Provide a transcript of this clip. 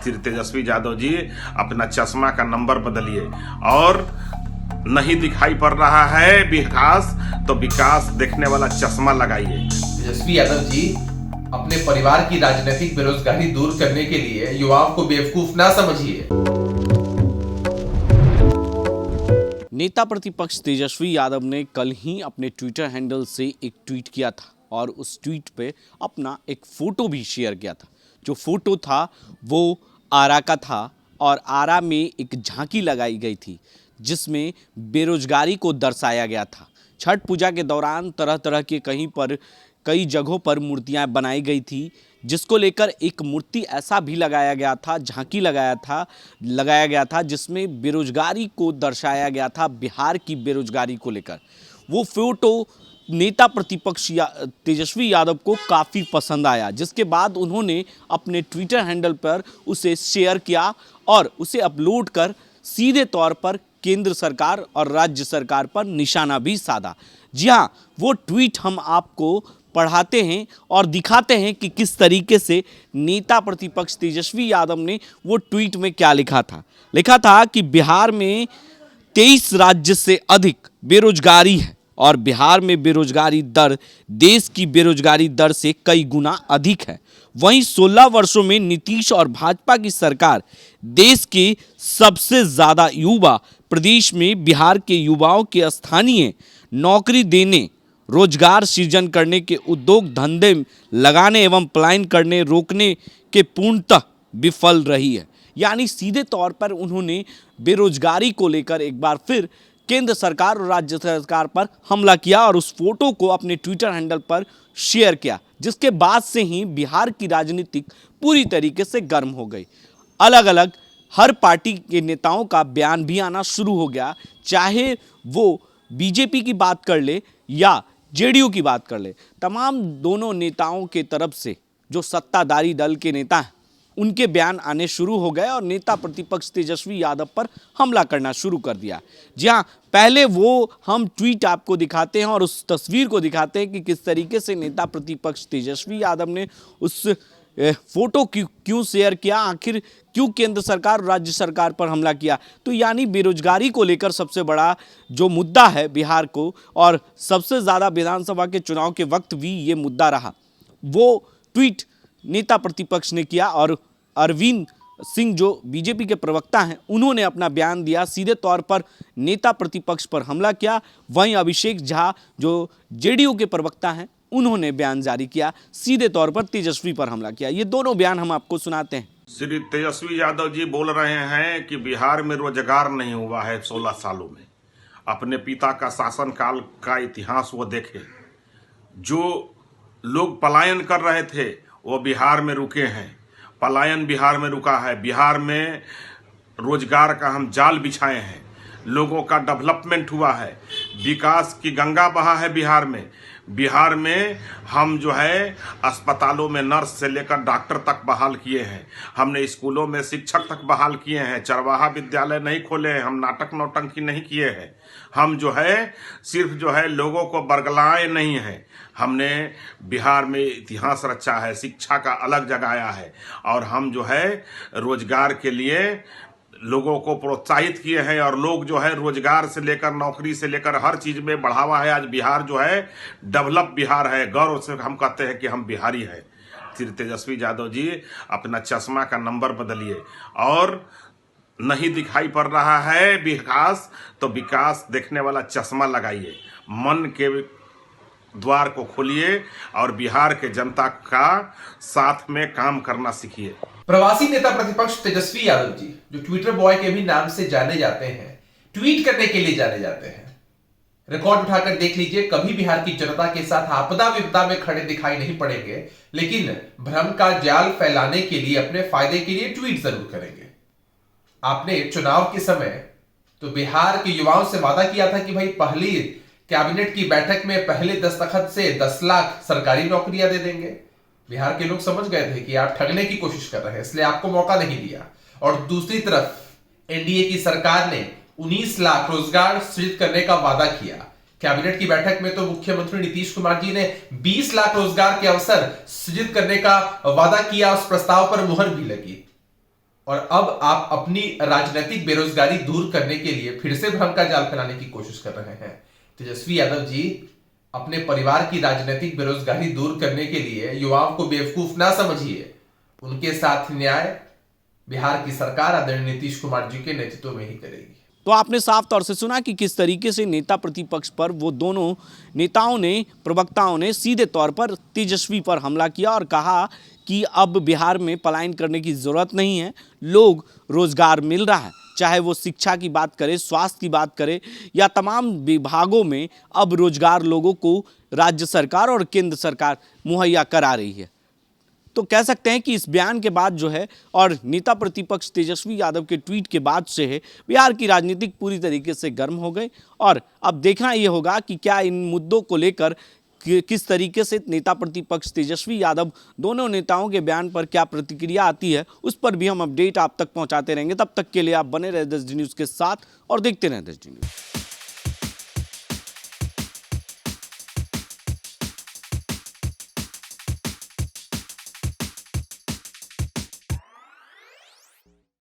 श्री तेजस्वी यादव जी अपना चश्मा का नंबर बदलिए, और नहीं दिखाई पड़ रहा है विकास तो विकास देखने वाला चश्मा लगाइए। तेजस्वी यादव जी अपने परिवार की राजनीतिक बेरोजगारी दूर करने के लिए युवाओं को बेवकूफ ना समझिए। नेता प्रतिपक्ष तेजस्वी यादव ने कल ही अपने ट्विटर हैंडल से एक ट्वीट किया था और उस ट्वीट पे अपना एक फोटो भी शेयर किया था। जो फोटो था वो आरा का था और आरा में एक झांकी लगाई गई थी जिसमें बेरोजगारी को दर्शाया गया था। छठ पूजा के दौरान तरह तरह के कई जगहों पर मूर्तियां बनाई गई थी, जिसको लेकर एक मूर्ति ऐसा भी लगाया गया था, झांकी लगाया गया था जिसमें बेरोजगारी को दर्शाया गया था, बिहार की बेरोजगारी को लेकर। वो फोटो नेता प्रतिपक्ष तेजस्वी यादव को काफ़ी पसंद आया, जिसके बाद उन्होंने अपने ट्विटर हैंडल पर उसे शेयर किया और उसे अपलोड कर सीधे तौर पर केंद्र सरकार और राज्य सरकार पर निशाना भी साधा। जी हाँ, वो ट्वीट हम आपको पढ़ाते हैं और दिखाते हैं कि किस तरीके से नेता प्रतिपक्ष तेजस्वी यादव ने वो ट्वीट में क्या लिखा था। लिखा था कि बिहार में 23 राज्य से अधिक बेरोजगारी है और बिहार में बेरोजगारी दर देश की बेरोजगारी दर से कई गुना अधिक है। वहीं 16 वर्षों में नीतीश और भाजपा की सरकार देश के सबसे ज़्यादा युवा प्रदेश में बिहार के युवाओं के स्थानीय नौकरी देने, रोजगार सृजन करने के उद्योग धंधे लगाने एवं पलायन करने रोकने के पूर्णतः विफल रही है। यानी सीधे तौर पर उन्होंने बेरोजगारी को लेकर एक बार फिर केंद्र सरकार और राज्य सरकार पर हमला किया और उस फोटो को अपने ट्विटर हैंडल पर शेयर किया, जिसके बाद से ही बिहार की राजनीति पूरी तरीके से गर्म हो गई। अलग अलग हर पार्टी के नेताओं का बयान भी आना शुरू हो गया, चाहे वो बीजेपी की बात कर ले या जेडीयू की बात कर ले। तमाम दोनों नेताओं के तरफ से जो सत्ताधारी दल के नेता हैं उनके बयान आने शुरू हो गए और नेता प्रतिपक्ष तेजस्वी यादव पर हमला करना शुरू कर दिया। जी हाँ, पहले वो हम ट्वीट आपको दिखाते हैं और उस तस्वीर को दिखाते हैं कि किस तरीके से नेता प्रतिपक्ष तेजस्वी यादव ने उस फोटो क्यों शेयर किया, आखिर क्यों केंद्र सरकार और राज्य सरकार पर हमला किया। तो यानी बेरोजगारी को लेकर सबसे बड़ा जो मुद्दा है बिहार को, और सबसे ज़्यादा विधानसभा के चुनाव के वक्त भी ये मुद्दा रहा, वो ट्वीट नेता प्रतिपक्ष ने किया और अरविंद सिंह जो बीजेपी के प्रवक्ता हैं उन्होंने अपना बयान दिया, सीधे तौर पर नेता प्रतिपक्ष पर हमला किया। वहीं अभिषेक झा जो जेडीयू के प्रवक्ता हैं उन्होंने बयान जारी किया, सीधे तौर पर तेजस्वी पर हमला किया। ये दोनों बयान हम आपको सुनाते हैं। श्री तेजस्वी यादव जी बोल रहे हैं कि बिहार में रोजगार नहीं हुआ है 16 सालों में। अपने पिता का शासनकाल का इतिहास वो देखे, जो लोग पलायन कर रहे थे वो बिहार में रुके हैं, पलायन बिहार में रुका है। बिहार में रोजगार का हम जाल बिछाए हैं, लोगों का डेवलपमेंट हुआ है, विकास की गंगा बहा है बिहार में। बिहार में हम जो है अस्पतालों में नर्स से लेकर डॉक्टर तक बहाल किए हैं, हमने स्कूलों में शिक्षक तक बहाल किए हैं, चरवाहा विद्यालय नहीं खोले हैं, हम नाटक नौटंकी नहीं किए हैं, हम जो है सिर्फ जो है लोगों को बरगलाए नहीं हैं, हमने बिहार में इतिहास रचा है, शिक्षा का अलग जगाया है, और हम जो है रोजगार के लिए लोगों को प्रोत्साहित किए हैं और लोग जो है रोजगार से लेकर नौकरी से लेकर हर चीज में बढ़ावा है। आज बिहार जो है डेवलप बिहार है, गौरव से हम कहते हैं कि हम बिहारी हैं। श्री तेजस्वी यादव जी अपना चश्मा का नंबर बदलिए, और नहीं दिखाई पड़ रहा है विकास तो विकास देखने वाला चश्मा लगाइए, मन के द्वार को खोलिए और बिहार के जनता का साथ में काम करना सीखिए। प्रवासी नेता प्रतिपक्ष तेजस्वी यादव जी, जो ट्विटर बॉय के भी नाम से जाने जाते हैं, ट्वीट करने के लिए जाने जाते हैं, रिकॉर्ड उठाकर देख लीजिए, कभी बिहार की जनता के साथ आपदा विपदा में खड़े दिखाई नहीं पड़ेंगे, लेकिन भ्रम का जाल फैलाने के लिए, अपने फायदे के लिए ट्वीट जरूर करेंगे। आपने चुनाव के समय तो बिहार के युवाओं से वादा किया था कि भाई पहली कैबिनेट की बैठक में पहले दस्तखत से 10 लाख सरकारी नौकरियां दे देंगे। बिहार के लोग समझ गए थे कि आप ठगने की कोशिश कर रहे हैं, इसलिए आपको मौका नहीं दिया। और दूसरी तरफ एनडीए की सरकार ने 19 लाख रोजगार सृजित करने का वादा किया। कैबिनेट की बैठक में तो मुख्यमंत्री नीतीश कुमार जी ने 20 लाख रोजगार के अवसर सृजित करने का वादा किया, उस प्रस्ताव पर मुहर भी लगी। और अब आप अपनी राजनीतिक बेरोजगारी दूर करने के लिए फिर से भ्रम का जाल फैलाने की कोशिश कर रहे हैं। तेजस्वी यादव जी, अपने परिवार की राजनीतिक बेरोजगारी दूर करने के लिए युवाओं को बेवकूफ ना समझिए। उनके साथ न्याय बिहार की सरकार आदरणीय नीतीश कुमार जी के नेतृत्व में ही करेगी। तो आपने साफ तौर से सुना कि किस तरीके से नेता प्रतिपक्ष पर वो दोनों नेताओं ने, प्रवक्ताओं ने सीधे तौर पर तेजस्वी पर हमला किया और कहा कि अब बिहार में पलायन करने की जरूरत नहीं है, लोग रोजगार मिल रहा है, चाहे वो शिक्षा की बात करें, स्वास्थ्य की बात करें या तमाम विभागों में अब रोजगार लोगों को राज्य सरकार और केंद्र सरकार मुहैया करा रही है। तो कह सकते हैं कि इस बयान के बाद जो है और नेता प्रतिपक्ष तेजस्वी यादव के ट्वीट के बाद से है बिहार की राजनीतिक पूरी तरीके से गर्म हो गई और अब देखना यह होगा कि क्या इन मुद्दों को लेकर किस तरीके से नेता प्रतिपक्ष तेजस्वी यादव दोनों नेताओं के बयान पर क्या प्रतिक्रिया आती है, उस पर भी हम अपडेट आप तक पहुंचाते रहेंगे। तब तक के लिए आप बने रहे 10 डी न्यूज़ के साथ और देखते रहें 10 डी न्यूज़।